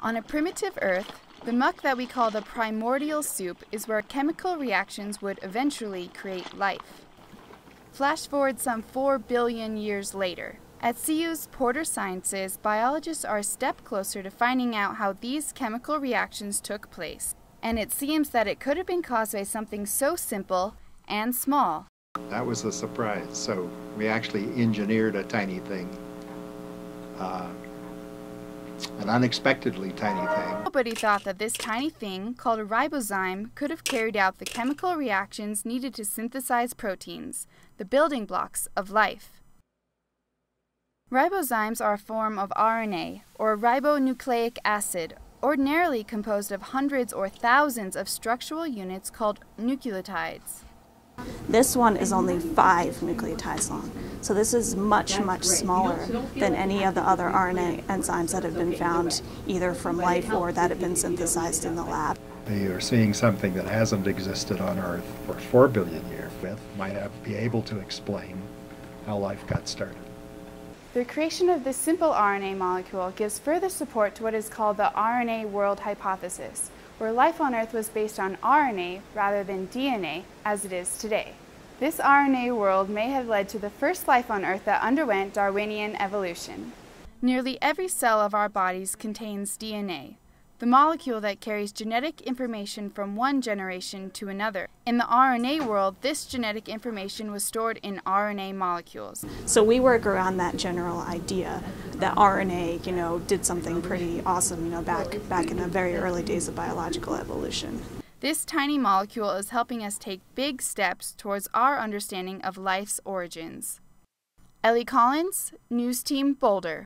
On a primitive Earth, the muck that we call the primordial soup is where chemical reactions would eventually create life. Flash forward some 4 billion years later. At CU's Porter Sciences, biologists are a step closer to finding out how these chemical reactions took place. And it seems that it could have been caused by something so simple and small. That was the surprise. So we actually engineered a tiny thing. An unexpectedly tiny thing. Nobody thought that this tiny thing, called a ribozyme, could have carried out the chemical reactions needed to synthesize proteins, the building blocks of life. Ribozymes are a form of RNA, or ribonucleic acid, ordinarily composed of hundreds or thousands of structural units called nucleotides. This one is only 5 nucleotides long, so this is much, much smaller than any of the other RNA enzymes that have been found either from life or that have been synthesized in the lab. They are seeing something that hasn't existed on Earth for 4 billion years, might be able to explain how life got started. The creation of this simple RNA molecule gives further support to what is called the RNA world hypothesis, where life on Earth was based on RNA rather than DNA, as it is today. This RNA world may have led to the first life on Earth that underwent Darwinian evolution. Nearly every cell of our bodies contains DNA, the molecule that carries genetic information from one generation to another. In the RNA world, this genetic information was stored in RNA molecules. So we work around that general idea that RNA, did something pretty awesome, back in the very early days of biological evolution. This tiny molecule is helping us take big steps towards our understanding of life's origins. Ellie Collins, News Team, Boulder.